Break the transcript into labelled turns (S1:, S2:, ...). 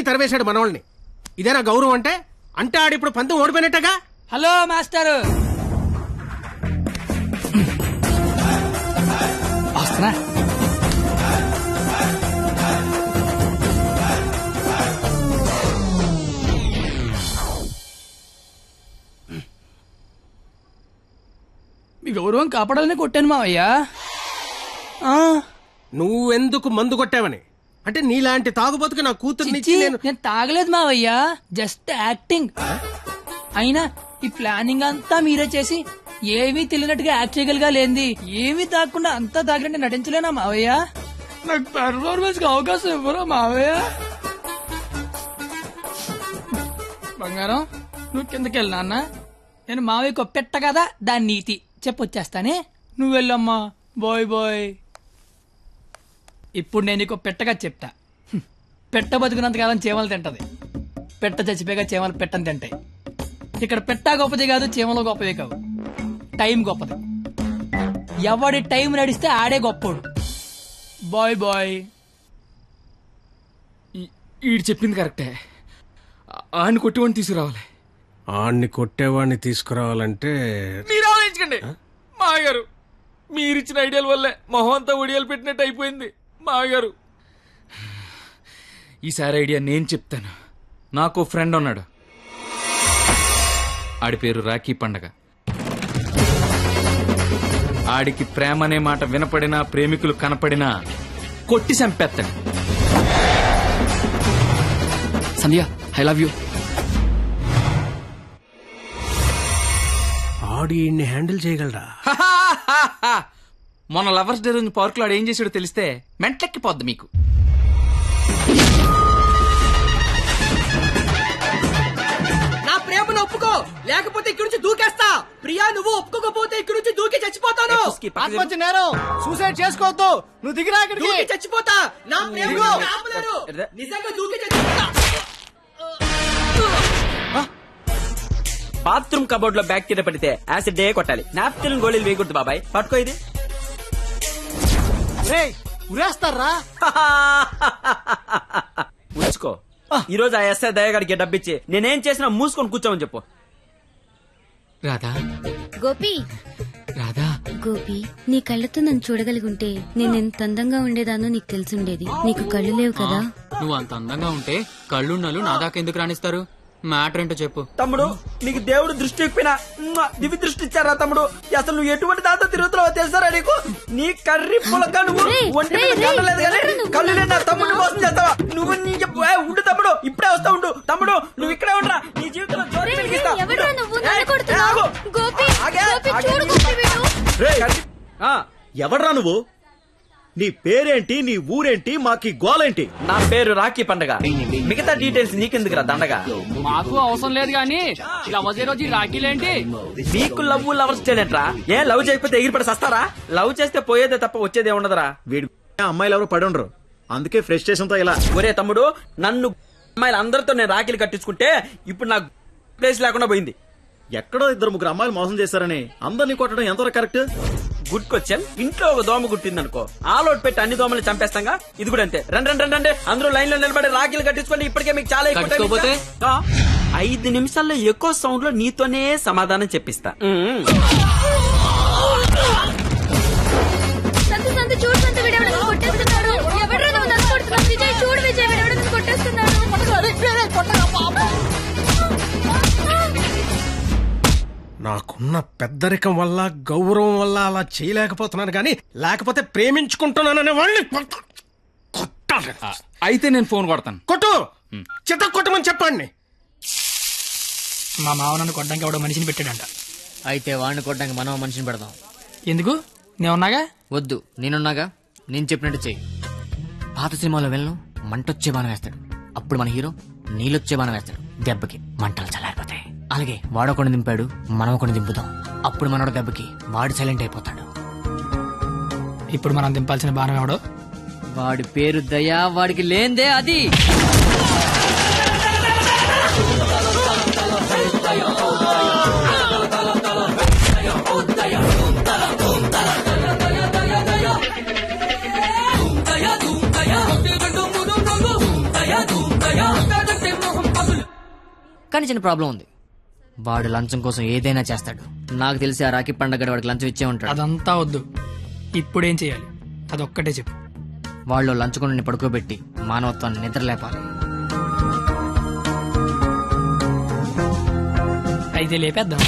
S1: తన్ని తరివేశాడు మనవాళ్ళని. ఇదేనా గౌరవం అంటే? అంటే ఆడిప్పుడు పంతం ఓడిపోయినట్టగా.
S2: హలో మాస్టర్, వస్తున్నా. మీ గౌరవం కాపాడాలని కొట్టాను మావయ్యా.
S1: నువ్వెందుకు మందు కొట్టావని? అంటే నీలాంటి తాగుబోతుకి నా కూతుర్ని
S2: నేను తాగలేదు మావయ్యా, జస్ట్ యాక్టింగ్. అయినా ఈ ప్లానింగ్ అంతా మీరే చేసి ఏమీ తెలియనట్టుగా యాక్ట్ చేయగలిగా లేంది. ఏమీ తాగకుండా అంతా తాగినట్టు నటించలేనా మావయ్య? నాకు పెర్ఫార్మెన్స్ కి అవకాశం ఇవ్వరా మావయ్య? బంగారం, నువ్వు కిందకెళ్ళి నాన్న. నేను మావయ్యకు పెట్ట కదా, దాని నీతి చెప్పొచ్చేస్తానే. నువ్వు వెళ్ళమ్మా. Bye bye. ఇప్పుడు నేను నీకు పెట్టగా చెప్తా. పెట్ట బతుకున్నంతకాలం చీమలు తింటది, పెట్ట చచ్చిపోయాక చీమలు పెట్టని తింటాయి. ఇక్కడ పెట్ట గొప్పది కాదు, చీమలు గొప్పది కావు, టైం గొప్పది. ఎవడి టైం నడిస్తే ఆడే గొప్పోడు. Bye bye.
S3: ఈడు చెప్పింది కరెక్టే. ఆడిని కొట్టేవాడిని తీసుకురావాలి.
S1: ఆడిని కొట్టేవాడిని తీసుకురావాలంటే
S3: మీరు ఆలోచించకండి మాగారు. మీరిచ్చిన ఐడియాల వల్లే మొహం అంతా ఒడియాలు పెట్టినట్టు అయిపోయింది మాగారు. ఈసారి ఐడియా నేను చెప్తాను. నాకు ఫ్రెండ్ ఉన్నాడు, ఆడి పేరు రాఖీ పండగ. ఆడికి ప్రేమ అనే మాట వినపడినా, ప్రేమికులు కనపడినా కొట్టి చంపేస్తాడు.
S2: Sandhya, I love you.
S1: ఆడి హ్యాండిల్ చేయగలరా?
S3: మొన్న లవర్స్ డే రోజు పార్క్ లో ఆడు ఏం చేసాడో తెలిస్తే మెంట్లెక్కిపోద్ది మీకు.
S4: ఒప్పుకో, లేకపోతే ఇక్కడి నుంచి దూకేస్తా. ప్రియా, నువ్వు ఒప్పుకోకపోతే ఇక్కడి నుంచి దూకి చచ్చిపోతాను.
S5: ఆత్మహత్య నేరం, సూసైడ్ చేసుకోవద్దు. నువ్వు దిగిరా,
S4: దూకి చచ్చిపోతా. నా ప్రేమ ఆపలేరు. నిజంగా దూకి చచ్చిపోతా.
S6: బాత్రూమ్ కబోర్డ్ లో బ్యాక్టీరియా పడితే యాసిడ్ డే కొట్టాలి. నాప్కిన్ గోళీలు వేయకూడదు బాబాయ్. పట్టుకో ఇది.
S5: ఉరేస్తారా?
S6: ఉంచుకో. ఈ రోజు ఆ ఎస్ఐ దయగాడికి డబ్బిచ్చి నేనేం చేసినా మూసుకొని కూర్చోమని చెప్పు.
S3: రాధా,
S7: గోపి,
S3: రాధా,
S7: గోపి, నీ కళ్ళతో నన్ను చూడగలిగుంటే నేను ఎంత అందంగా ఉండేదానో నీకు తెలిసుండేది. నీకు కళ్ళు లేవు కదా.
S3: నువ్వు అంత అందంగా ఉంటే కళ్ళున్నలు నా దాకా ఎందుకు రాణిస్తారు? మ్యాటర్ ఏంటో చెప్పు.
S6: తమ్ముడు, నీకు దేవుడు దృష్టి ఇప్పినా దివి దృష్టి ఇచ్చారా తమ్ముడు? అసలు నువ్వు ఎటువంటి దాంతో తిరుగుతున్నావో తెలుసారా నీకు? నీ కర్రీ పులక నువ్వు ఒంటి మీద కళ్ళలేదు కానీ కళ్ళు లేని నా తమ్ముడు మోసం చేస్తావా నువ్వు? ఉండు తమ్ముడు, ఇప్పుడే వస్తా ఉండు. తమ్ముడు, నువ్వు ఇక్కడే ఉండరా, నీ జీవితంలో జ్యోతి వెలిగిస్తా.
S8: ఎవడ్రా నువ్వు? నీ పేరేంటి, నీ ఊరేంటి, మాకి గోలేంటి?
S6: నా పేరు రాఖీ పండగ. మిగతా డీటెయిల్స్ నీకెందుకురా దండగా?
S2: మాకు అవసరం లేదు గానీ లవ్ రోజు రాఖీలేంటి?
S6: మీకు లవ్ లవర్స్ చేయలేంట్రా? ఏ లవ్ చేయకపోతే ఎగిరిపడి సస్తారా? లవ్ చేస్తే పోయేదే తప్ప వచ్చేదే ఉండదురా.
S8: వీడి అమ్మాయిలు ఎవరు పడి ఉండరు, అందుకే ఫ్రస్ట్రేషన్ తో ఇలా.
S6: ఒరే తమ్ముడు, నన్ను అమ్మాయిలు అందరితో నేను రాఖీలు కట్టించుకుంటే ఇప్పుడు నాకు ప్లేస్ లేకుండా పోయింది.
S8: ఎక్కడో 2-3 అమ్మాయిలు మోసం చేశారని అందరినీ కొట్టడం ఎంతవరకు కరెక్ట్?
S6: Good question. ఇంట్లో ఒక దోమ గుట్టిందనుకో, ఆలోట్ పెట్టి అన్ని దోమలు చంపేస్తాగా. ఇది కూడా అంతే. రండి అందరూ లైన్ లో నిలబడి రాఖీలు కట్టించుకోండి. ఇప్పటికే మీకు చాలా ఎక్కువ. 5 నిమిషాల్లో ఎక్కువ సౌండ్ లో నీతోనే సమాధానం చెప్పిస్తా.
S1: నాకున్న పెద్దరికం వల్ల, గౌరవం వల్ల అలా చేయలేకపోతున్నాను గానీ, లేకపోతే ప్రేమించుకుంటున్నాననే వాళ్ళని కొట్టాలి.
S3: అయితే నేను ఫోన్ కొడతాను.
S1: కొట్టు, చిత్త కొట్టమని చెప్పండి.
S2: మా మావ నన్ను కొట్టడానికి ఎవడో మనిషిని పెట్టాడంట.
S9: అయితే వాడిని కొట్టడానికి మనం మనిషిని పెడదాం.
S2: ఎందుకు? నేనున్నాగా.
S9: వద్దు, నేనున్నాగా. నేను చెప్పినట్టు చెయ్యి. పాత సినిమాలో వెళ్ళను మంటొచ్చే బాణం వేస్తాడు, అప్పుడు మన హీరో నీళ్ళొచ్చే బాణం వేస్తాడు. దెబ్బకి మంటలు చల్లారిపోతాయి. అలాగే వాడొకడిని దింపాడు, మనం ఒకడిని దింపుదాం. అప్పుడు మనోడు దెబ్బకి వాడు సైలెంట్ అయిపోతాడు.
S2: ఇప్పుడు మనం దింపాల్సిన బాణం ఎవడో?
S9: వాడి పేరు దయా, వాడికి లేందే అది. కానీ చిన్న ప్రాబ్లం ఉంది. వాడు లంచం కోసం ఏదైనా చేస్తాడు. నాకు తెలిసి ఆ రాఖీ పండగ వాడికి లంచం ఇచ్చే ఉంటాడు.
S2: అదంతా వద్దు, ఇప్పుడేం చేయాలి అదొక్కటే చెప్పు.
S9: వాళ్ళు లంచుకొని పడుకోబెట్టి మానవత్వాన్ని నిద్రలేపాలి.
S2: అయితే లేపేద్దాం.